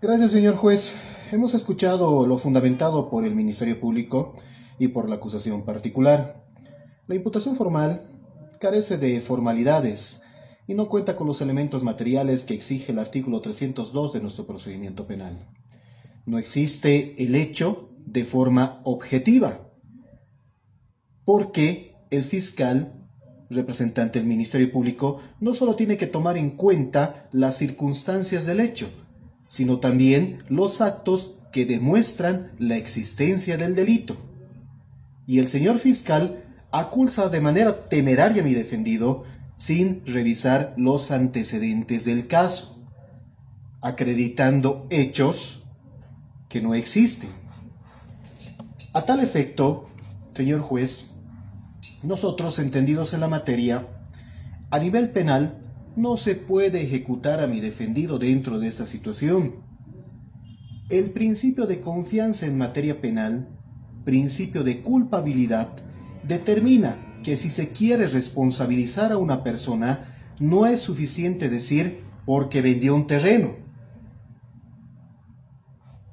Gracias, señor juez. Hemos escuchado lo fundamentado por el Ministerio Público y por la acusación particular. La imputación formal carece de formalidades y no cuenta con los elementos materiales que exige el artículo 302 de nuestro procedimiento penal. No existe el hecho de forma objetiva, porque el fiscal, representante del Ministerio Público, no solo tiene que tomar en cuenta las circunstancias del hecho, sino también los actos que demuestran la existencia del delito. Y el señor fiscal acusa de manera temeraria a mi defendido sin revisar los antecedentes del caso, acreditando hechos que no existen. A tal efecto, señor juez, nosotros, entendidos en la materia, a nivel penal, no se puede ejecutar a mi defendido dentro de esta situación. El principio de confianza en materia penal, principio de culpabilidad, determina que si se quiere responsabilizar a una persona, no es suficiente decir porque vendió un terreno,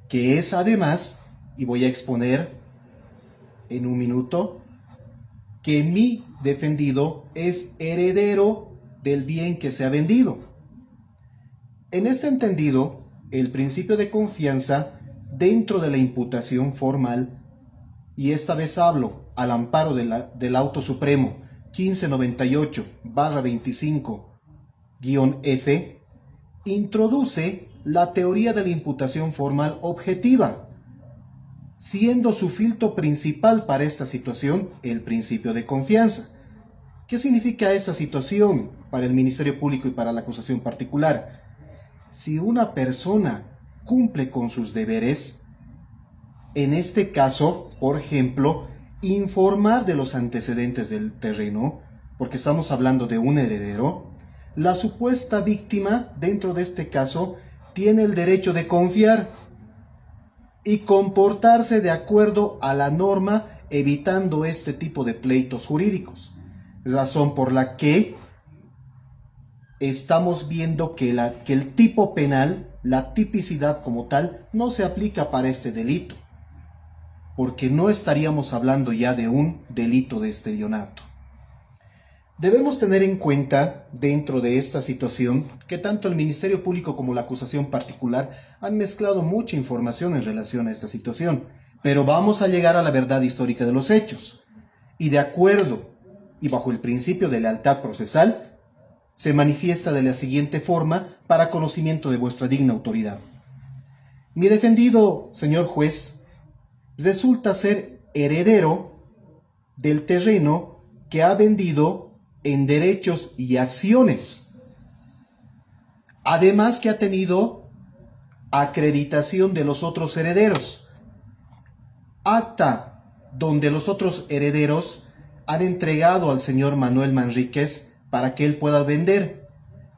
que es además, y voy a exponer en un minuto, que mi defendido es heredero del bien que se ha vendido. En este entendido, el principio de confianza dentro de la imputación formal, y esta vez hablo al amparo del Auto Supremo 1598-25-F, introduce la teoría de la imputación formal objetiva, siendo su filtro principal para esta situación el principio de confianza. ¿Qué significa esta situación para el Ministerio Público y para la acusación particular? Si una persona cumple con sus deberes, en este caso, por ejemplo, informar de los antecedentes del terreno, porque estamos hablando de un heredero, la supuesta víctima, dentro de este caso, tiene el derecho de confiar y comportarse de acuerdo a la norma, evitando este tipo de pleitos jurídicos. Razón por la que estamos viendo que el tipo penal, la tipicidad como tal, no se aplica para este delito, porque no estaríamos hablando ya de un delito de estelionato. Debemos tener en cuenta, dentro de esta situación, que tanto el Ministerio Público como la acusación particular han mezclado mucha información en relación a esta situación, pero vamos a llegar a la verdad histórica de los hechos. Y de acuerdo y bajo el principio de lealtad procesal, se manifiesta de la siguiente forma para conocimiento de vuestra digna autoridad. Mi defendido, señor juez, resulta ser heredero del terreno que ha vendido en derechos y acciones, además que ha tenido acreditación de los otros herederos, acta donde los otros herederos han entregado al señor Manuel Manríquez para que él pueda vender,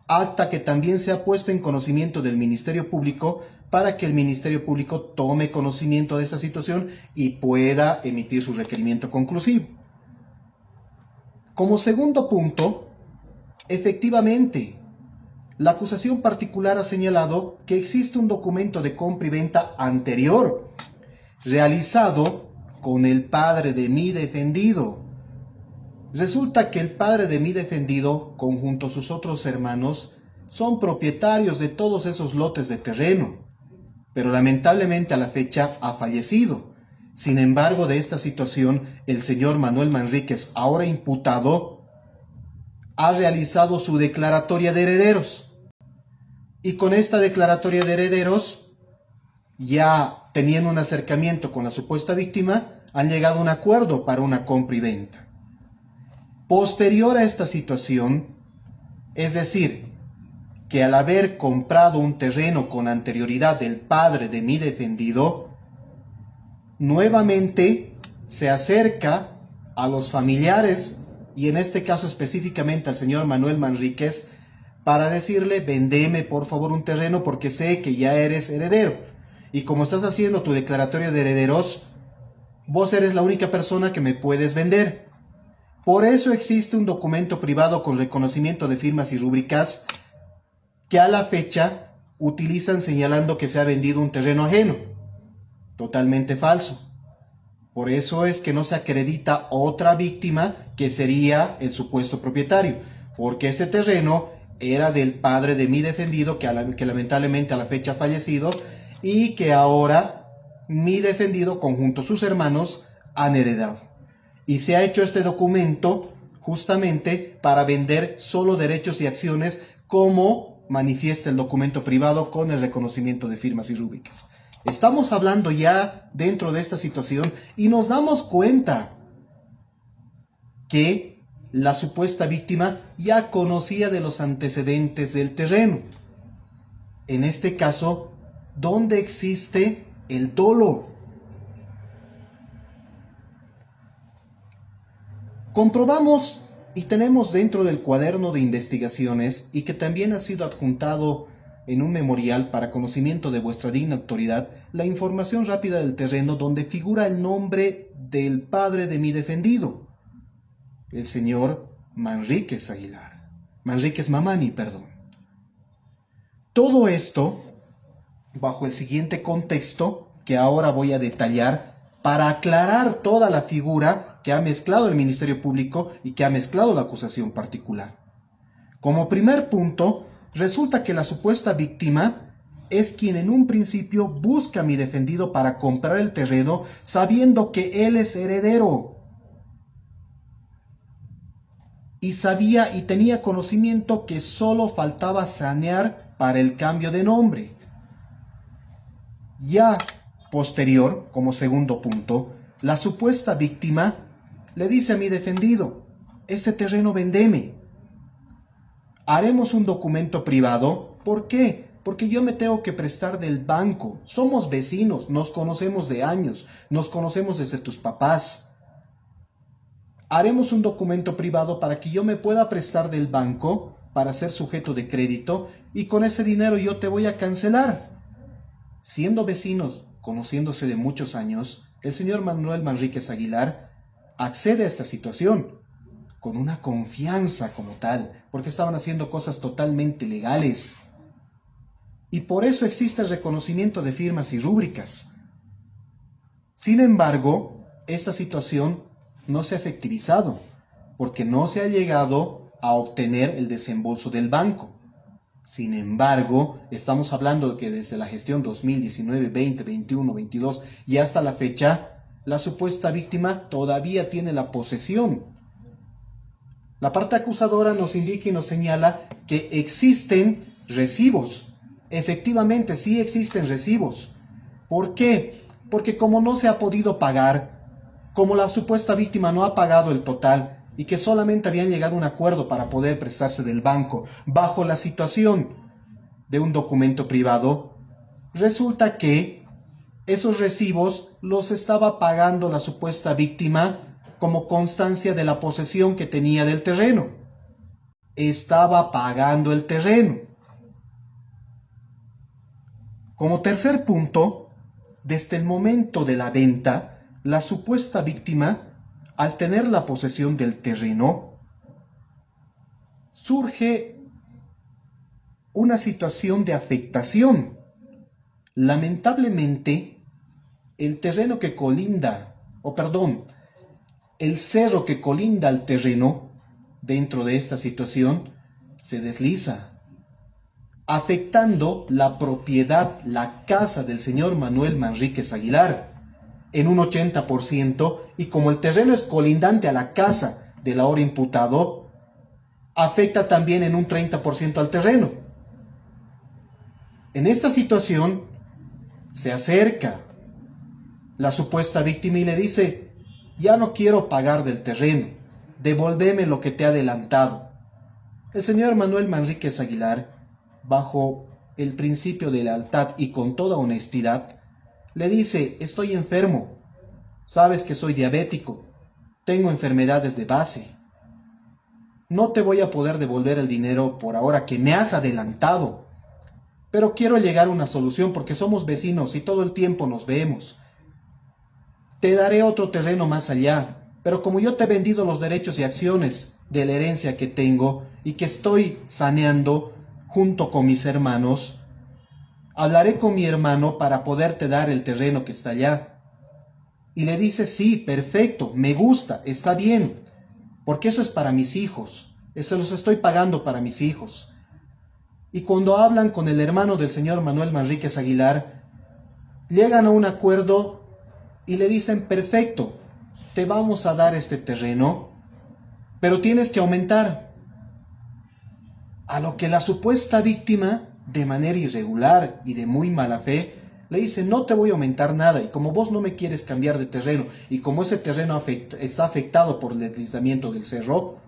acta que también se ha puesto en conocimiento del Ministerio Público para que el Ministerio Público tome conocimiento de esa situación y pueda emitir su requerimiento conclusivo. Como segundo punto, efectivamente, la acusación particular ha señalado que existe un documento de compra y venta anterior, realizado con el padre de mi defendido. Resulta que el padre de mi defendido, conjunto a sus otros hermanos, son propietarios de todos esos lotes de terreno, pero lamentablemente a la fecha ha fallecido. Sin embargo, de esta situación, el señor Manuel Manríquez, ahora imputado, ha realizado su declaratoria de herederos. Y con esta declaratoria de herederos, ya teniendo un acercamiento con la supuesta víctima, han llegado a un acuerdo para una compra y venta. Posterior a esta situación, es decir, que al haber comprado un terreno con anterioridad del padre de mi defendido, nuevamente se acerca a los familiares, y en este caso específicamente al señor Manuel Manríquez, para decirle: vendeme por favor un terreno porque sé que ya eres heredero, y como estás haciendo tu declaratorio de herederos, vos eres la única persona que me puedes vender. Por eso existe un documento privado con reconocimiento de firmas y rúbricas que a la fecha utilizan señalando que se ha vendido un terreno ajeno. Totalmente falso. Por eso es que no se acredita otra víctima que sería el supuesto propietario, porque este terreno era del padre de mi defendido, que lamentablemente a la fecha ha fallecido, y que ahora mi defendido conjunto a sus hermanos han heredado. Y se ha hecho este documento justamente para vender solo derechos y acciones, como manifiesta el documento privado con el reconocimiento de firmas y rúbricas. Estamos hablando ya dentro de esta situación y nos damos cuenta que la supuesta víctima ya conocía de los antecedentes del terreno. En este caso, ¿dónde existe el dolo? Comprobamos y tenemos dentro del cuaderno de investigaciones, y que también ha sido adjuntado en un memorial para conocimiento de vuestra digna autoridad, la información rápida del terreno donde figura el nombre del padre de mi defendido, el señor Manríquez Aguilar. Manríquez Mamani, perdón. Todo esto bajo el siguiente contexto que ahora voy a detallar para aclarar toda la figura que ha mezclado el Ministerio Público y que ha mezclado la acusación particular. Como primer punto, resulta que la supuesta víctima es quien en un principio busca a mi defendido para comprar el terreno sabiendo que él es heredero. Y sabía y tenía conocimiento que solo faltaba sanear para el cambio de nombre. Ya posterior, como segundo punto, la supuesta víctima le dice a mi defendido: este terreno vendeme. Haremos un documento privado. ¿Por qué? Porque yo me tengo que prestar del banco. Somos vecinos, nos conocemos de años, nos conocemos desde tus papás. Haremos un documento privado para que yo me pueda prestar del banco para ser sujeto de crédito, y con ese dinero yo te voy a cancelar. Siendo vecinos, conociéndose de muchos años, el señor Manuel Manríquez Aguilar accede a esta situación con una confianza como tal, porque estaban haciendo cosas totalmente legales. Y por eso existe el reconocimiento de firmas y rúbricas. Sin embargo, esta situación no se ha efectivizado, porque no se ha llegado a obtener el desembolso del banco. Sin embargo, estamos hablando de que desde la gestión 2019, 20, 21, 22 y hasta la fecha, la supuesta víctima todavía tiene la posesión. La parte acusadora nos indica y nos señala que existen recibos. Efectivamente, sí existen recibos. ¿Por qué? Porque como no se ha podido pagar, como la supuesta víctima no ha pagado el total y que solamente habían llegado a un acuerdo para poder prestarse del banco bajo la situación de un documento privado, resulta que esos recibos los estaba pagando la supuesta víctima como constancia de la posesión que tenía del terreno. Estaba pagando el terreno. Como tercer punto, desde el momento de la venta, la supuesta víctima, al tener la posesión del terreno, surge una situación de afectación. Lamentablemente, el terreno que colinda, el cerro que colinda al terreno, dentro de esta situación, se desliza, afectando la propiedad, la casa del señor Manuel Manríquez Aguilar, en un 80%, y como el terreno es colindante a la casa del ahora imputado, afecta también en un 30% al terreno. En esta situación, se acerca la supuesta víctima y le dice: ya no quiero pagar del terreno, devuélveme lo que te he adelantado. El señor Manuel Manríquez Aguilar, bajo el principio de lealtad y con toda honestidad, le dice: estoy enfermo, sabes que soy diabético, tengo enfermedades de base, no te voy a poder devolver el dinero por ahora que me has adelantado, pero quiero llegar a una solución porque somos vecinos y todo el tiempo nos vemos. Te daré otro terreno más allá, pero como yo te he vendido los derechos y acciones de la herencia que tengo y que estoy saneando junto con mis hermanos, hablaré con mi hermano para poderte dar el terreno que está allá. Y le dice, sí, perfecto, me gusta, está bien, porque eso es para mis hijos, eso los estoy pagando para mis hijos. Y cuando hablan con el hermano del señor Manuel Manríquez Aguilar, llegan a un acuerdo y le dicen, perfecto, te vamos a dar este terreno, pero tienes que aumentar. A lo que la supuesta víctima, de manera irregular y de muy mala fe, le dice, no te voy a aumentar nada, y como vos no me quieres cambiar de terreno, y como ese terreno está afectado por el deslizamiento del cerro,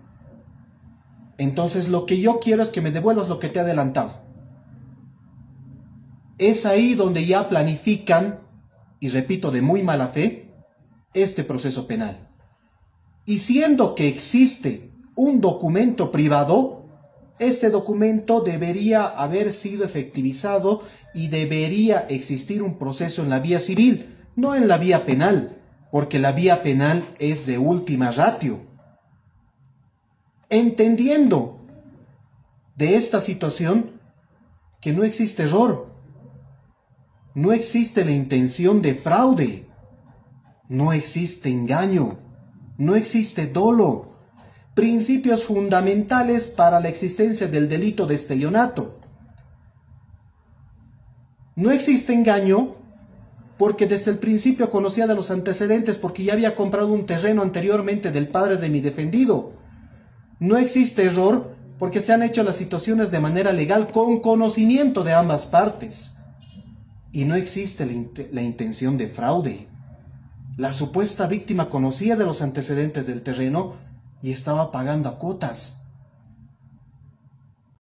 entonces lo que yo quiero es que me devuelvas lo que te he adelantado. Es ahí donde ya planifican, y repito, de muy mala fe, este proceso penal. Y siendo que existe un documento privado, este documento debería haber sido efectivizado y debería existir un proceso en la vía civil, no en la vía penal, porque la vía penal es de última ratio. Entendiendo de esta situación que no existe error, no existe la intención de fraude, no existe engaño, no existe dolo, principios fundamentales para la existencia del delito de estelionato. No existe engaño porque desde el principio conocía de los antecedentes, porque ya había comprado un terreno anteriormente del padre de mi defendido. No existe error porque se han hecho las situaciones de manera legal con conocimiento de ambas partes. Y no existe la intención de fraude. La supuesta víctima conocía de los antecedentes del terreno y estaba pagando a cuotas.